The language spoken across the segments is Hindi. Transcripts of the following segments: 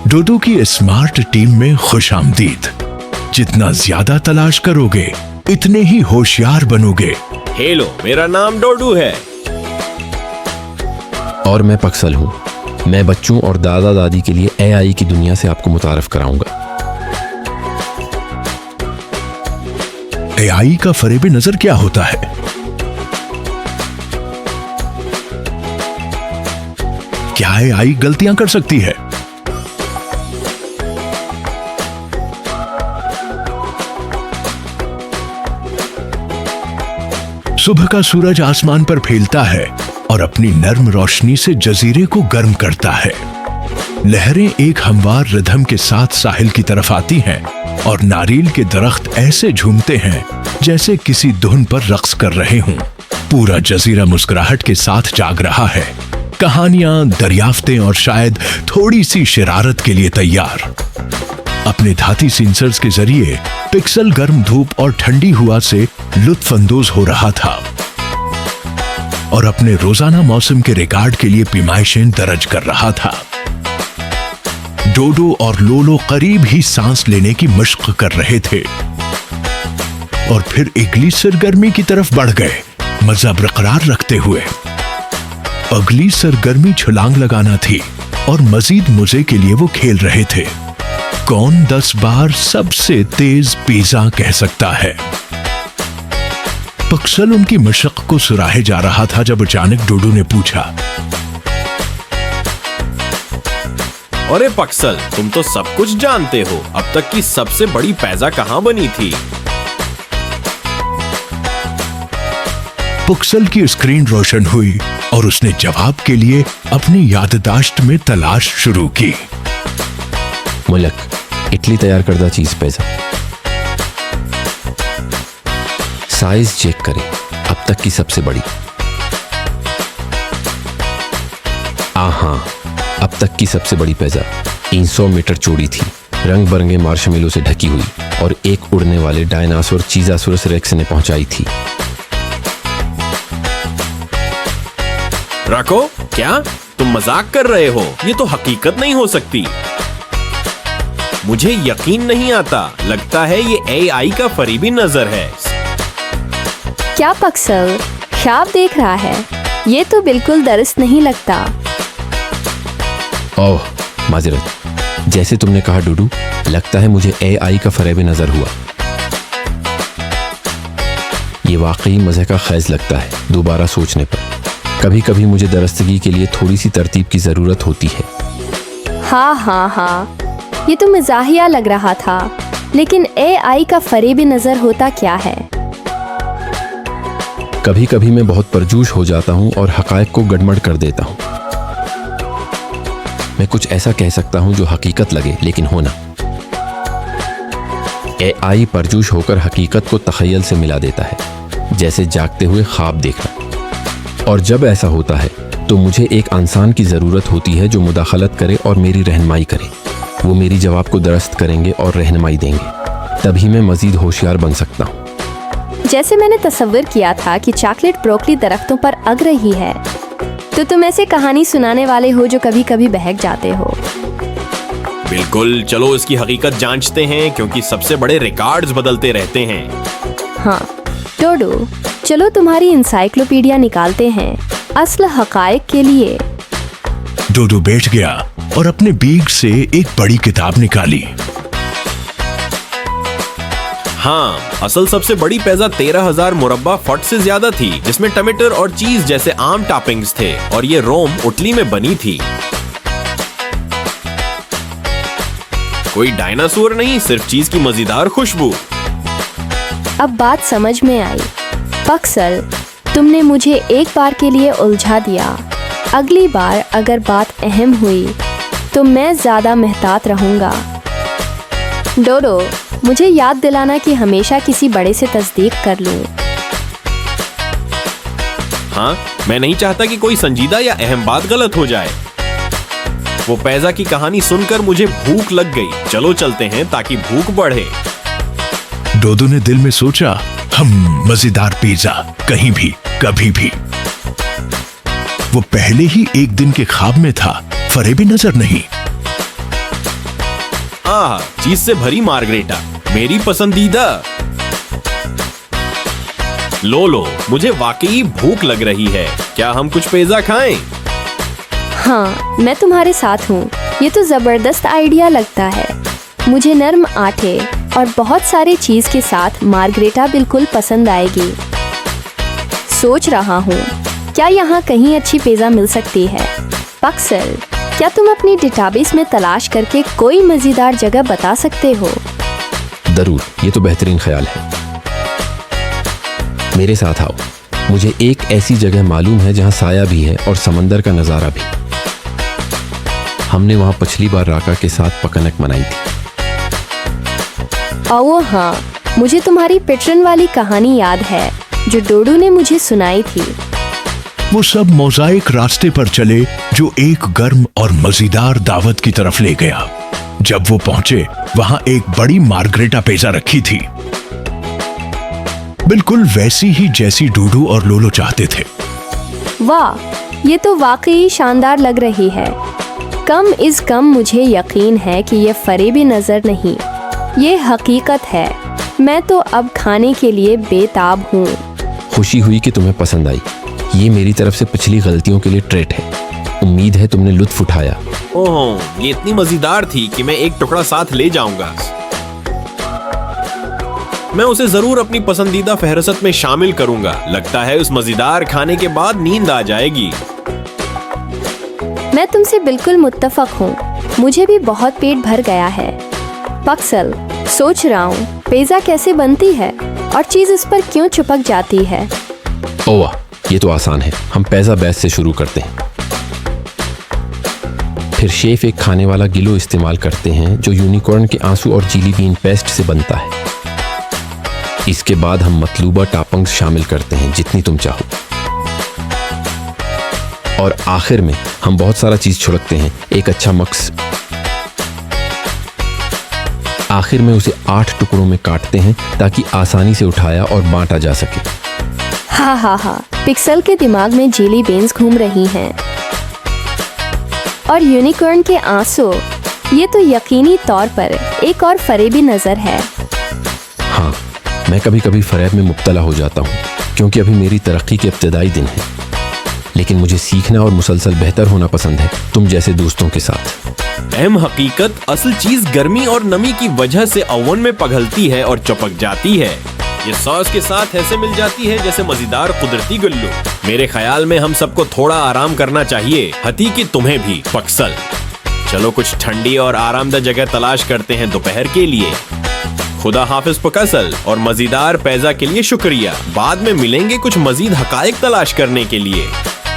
डोडो की स्मार्ट टीम में खुशामदीद। जितना ज्यादा तलाश करोगे इतने ही होशियार बनोगे। हेलो, मेरा नाम डोडू है। और मैं पक्सल हूँ। मैं बच्चों और दादा दादी के लिए एआई की दुनिया से आपको मुतारफ कराऊंगा। एआई का फरेबे नजर क्या होता है? क्या एआई गलतियां कर सकती है? सुबह का सूरज आसमान पर फैलता है और अपनी नर्म रोशनी से जजीरे को गर्म करता है। लहरें एक हमवार रिदम के साथ साहिल की तरफ आती हैं और नारियल के दरख्त ऐसे झूमते हैं जैसे किसी धुन पर रक्स कर रहे हों। पूरा जजीरा मुस्कुराहट के साथ जाग रहा है। कहानियां, दरियाफ्तें और शायद थोड़ी सी शरारत के लिए तैयार। अपने धाती सेंसर्स के जरिए पिक्सल गर्म धूप और ठंडी हवा से लुत्फ अंदोज हो रहा था और अपने रोजाना मौसम के रिकॉर्ड के लिए पैमाइशें दर्ज कर रहा था। डोडो और लोलो करीब ही सांस लेने की मशक कर रहे थे और फिर अगली सरगर्मी की तरफ बढ़ गए, मजा बरकरार रखते हुए। अगली सरगर्मी छलांग लगाना थी और मजीद मजे के लिए वो खेल रहे थे। कौन 10 बार सबसे तेज पिज़्ज़ा कह सकता है? पक्सल उनकी मशक को सुराहे जा रहा था जब अचानक डोडो ने पूछा, अरे पक्सल, तुम तो सब कुछ जानते हो। अब तक की सबसे बड़ी पिज़्ज़ा कहाँ बनी थी? पक्सल की स्क्रीन रोशन हुई और उसने जवाब के लिए अपनी याददाश्त में तलाश शुरू की। मुल्क, इटली तैयार करदा चीज पिज़्ज़ा। साइज चेक करें, अब तक की सबसे बड़ी। आहा, अब तक की सबसे बड़ी पिज़्ज़ा 300 मीटर चौड़ी थी, रंग बिरंगे मार्शमेलो से ढकी हुई और एक उड़ने वाले डायनासोर चीज़ासुरस रेक्स ने पहुंचाई थी। रखो, क्या तुम मजाक कर रहे हो? ये तो हकीकत नहीं हो सकती। मुझे यकीन नहीं आता। लगता है ये एआई का फरीबी नजर है। क्या पक्सल ख्वाब देख रहा है? ये तो बिल्कुल दरस्त नहीं लगता। ओह माजरत, जैसे तुमने कहा डूडू, लगता है मुझे एआई का फरेब नजर हुआ। ये वाकई मजे का खैज लगता है दोबारा सोचने पर। कभी कभी मुझे दरस्तगी के लिए थोड़ी सी तरतीब की जरूरत होती है। हाँ, ये तो मजाहिया लग रहा था, लेकिन एआई का फरेबी नजर होता क्या है? कभी कभी मैं बहुत परजोश हो जाता हूँ और हकायक को गड़बड़ कर देता हूँ। मैं कुछ ऐसा कह सकता हूँ जो हकीकत लगे लेकिन हो ना। एआई परजोश होकर हकीकत को तखय्युल से मिला देता है, जैसे जागते हुए ख्वाब देखना। और जब ऐसा होता है तो मुझे एक इंसान की ज़रूरत होती है जो मुदाखलत करे और मेरी रहनुमाई करे। वो मेरी जवाब को दुरुस्त करेंगे और रहनुमाई देंगे, तभी मैं मज़ीद होशियार बन सकता हूँ। जैसे मैंने तस्वीर किया था कि चॉकलेट ब्रोकली दरख्तों पर अग रही है, तो तुम ऐसे कहानी सुनाने वाले हो जो कभी कभी बहक जाते हो। बिल्कुल, चलो इसकी हकीकत जांचते हैं, क्योंकि सबसे बड़े रिकॉर्ड्स बदलते रहते हैं। हाँ डोडो, चलो तुम्हारी इंसाइक्लोपीडिया निकालते हैं असल हकायक के लिए। डोडो बैठ गया और अपने बैग से एक बड़ी किताब निकाली। हाँ, असल सबसे बड़ी पिज़्ज़ा 13,000 मुरब्बा फुट से ज्यादा थी, जिसमें टमाटर और चीज जैसे आम टॉपिंग्स थे, और ये रोम इटली में बनी थी। कोई डायनासोर नहीं, सिर्फ चीज की मजेदार खुशबू। अब बात समझ में आई। पक्सल, तुमने मुझे एक बार के लिए उलझा दिया। अगली बार अगर बात अहम हुई तो मैं ज्यादा मेहतात रहूंगा। डोडो, मुझे याद दिलाना कि हमेशा किसी बड़े से तस्दीक कर लूं। हाँ, मैं नहीं चाहता कि कोई संजीदा या अहम बात गलत हो जाए। वो पिज़्ज़ा की कहानी सुनकर मुझे भूख लग गई। चलो चलते हैं ताकि भूख बढ़े। डोडो ने दिल में सोचा, हम मजेदार पिज़्ज़ा कहीं भी कभी भी। वो पहले ही एक दिन के ख्वाब में था, फरेबी नजर नहीं। आह, चीज से भरी मार्गरेटा, मेरी पसंदीदा। लो, मुझे वाकई भूख लग रही है। क्या हम कुछ पिज़्ज़ा खाएं? हाँ, मैं तुम्हारे साथ हूँ। ये तो जबरदस्त आइडिया लगता है। मुझे नरम आटे और बहुत सारे चीज के साथ मार्गरेटा बिल्कुल पसंद आएगी। सोच रहा हूँ क्या यहाँ कहीं अच्छी पिज़्ज़ा मिल सकती है। पक्सल, क्या तुम अपनी डेटाबेस में तलाश करके कोई मज़ेदार जगह बता सकते हो? जरूर, ये तो बेहतरीन ख्याल है। मेरे साथ आओ। मुझे एक ऐसी जगह मालूम है जहाँ साया भी है और समंदर का नज़ारा भी। हमने वहाँ पिछली बार राका के साथ पकनक मनाई थी। ओह हाँ, मुझे तुम्हारी पेट्रन वाली कहानी याद है जो डोडू ने मुझे सुनाई थी। वो सब मोज़ाइक रास्ते पर चले जो एक गर्म और मजेदार दावत की तरफ ले गया। जब वो पहुंचे, वहां एक बड़ी मार्गरेटा पिज़्ज़ा रखी थी, बिल्कुल वैसी ही जैसी डूडू और लोलो चाहते थे। वाह, ये तो वाकई शानदार लग रही है। कम इज़ कम मुझे यकीन है कि ये फरेबी नज़र नहीं, ये हकीकत है। मैं तो अब खाने के लिए बेताब हूँ। खुशी हुई कि तुम्हें पसंद आई। ये मेरी तरफ से पिछली गलतियों के लिए ट्रीट है। उम्मीद है तुमने लुत्फ उठाया। ओह, ये इतनी मजेदार थी कि मैं एक टुकड़ा साथ ले जाऊंगा। मैं उसे जरूर अपनी पसंदीदा फहरिस्त में शामिल करूंगा। लगता है उस मजेदार खाने के बाद नींद आ जाएगी। मैं तुमसे बिल्कुल मुत्तफक हूँ। मुझे भी बहुत पेट भर गया है। पक्सल, सोच रहा हूँ पिज़्ज़ा कैसे बनती है और चीज़ इस पर क्यों चिपक जाती है। ओह, ये तो आसान है। हम पिज़्ज़ा बेस से शुरू करते हैं। फिर शेफ एक खाने वाला गिलो इस्तेमाल करते हैं जो यूनिकॉर्न के आंसू और चिली बीन पेस्ट से बनता है। इसके बाद हम मतलूबा टॉपिंग्स शामिल करते हैं, जितनी तुम चाहो। और आखिर में हम बहुत सारा चीज छिड़कते हैं। एक अच्छा मक्स। आखिर में उसे 8 टुकड़ों में काटते हैं ताकि आसानी से उठाया और बांटा जा सके। हाँ, पिक्सल के दिमाग में जेली बीन्स घूम रही हैं। और यूनिकॉर्न के आंसू, ये तो यकीनी तौर पर एक और फरेबी नज़र है। हाँ, मैं कभी कभी फरेब में मुब्तला हो जाता हूँ क्योंकि अभी मेरी तरक्की के इब्तदाई दिन है। लेकिन मुझे सीखना और मुसलसल बेहतर होना पसंद है, तुम जैसे दोस्तों के साथ। अहम हकीकत, असल चीज गर्मी और नमी की वजह से ओवन में पिघलती है और चपक जाती है। ये सॉस के साथ ऐसे मिल जाती है जैसे मजेदार कुदरती गुल्लू। मेरे ख्याल में हम सबको थोड़ा आराम करना चाहिए, हती कि तुम्हें भी। पक्सल, चलो कुछ ठंडी और आरामदायक जगह तलाश करते हैं दोपहर के लिए। खुदा हाफिज पकसल, और मजेदार पिज़्ज़ा के लिए शुक्रिया। बाद में मिलेंगे कुछ मजीद हकायक तलाश करने के लिए।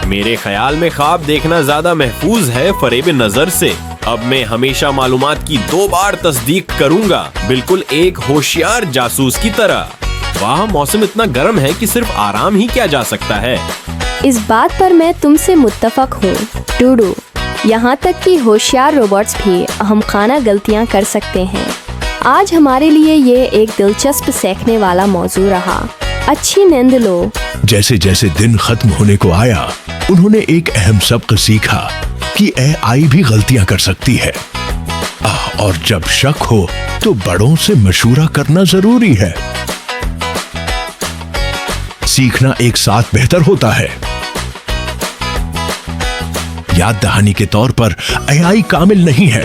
मेरे ख्याल में ख्वाब देखना ज्यादा महफूज है फरेब नजर से। अब मैं हमेशा मालूमात की 2 बार तस्दीक करूंगा, बिल्कुल एक होशियार जासूस की तरह। वाह, मौसम इतना गर्म है कि सिर्फ आराम ही किया जा सकता है। इस बात पर मैं तुमसे मुत्तफक हूँ डूडू। यहाँ तक कि होशियार रोबोट्स भी अहमखाना गलतियाँ कर सकते हैं। आज हमारे लिए ये एक दिलचस्प सीखने वाला मौजू रहा। अच्छी नींद लो। जैसे जैसे दिन खत्म होने को आया, उन्होंने एक अहम सबक सीखा कि AI भी गलतियां कर सकती है। और जब शक हो तो बड़ों से मशूरा करना जरूरी है। सीखना एक साथ बेहतर होता है। याद दहानी के तौर पर AI कामिल नहीं है।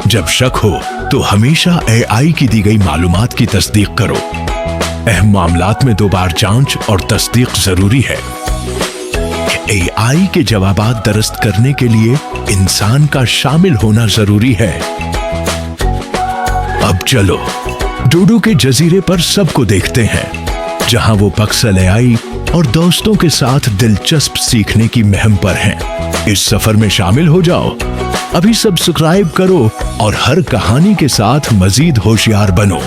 जब शक हो तो हमेशा AI की दी गई मालूमात की तस्दीक करो। अहम मामलात में 2 बार जांच और तस्दीक जरूरी है। AI के जवाबात दरस्त करने के लिए इंसान का शामिल होना जरूरी है। अब चलो डूडू के जजीरे पर सबको देखते हैं, जहां वो पक्सल AI और दोस्तों के साथ दिलचस्प सीखने की मुहिम पर हैं। इस सफर में शामिल हो जाओ। अभी सब्सक्राइब करो और हर कहानी के साथ मजीद होशियार बनो।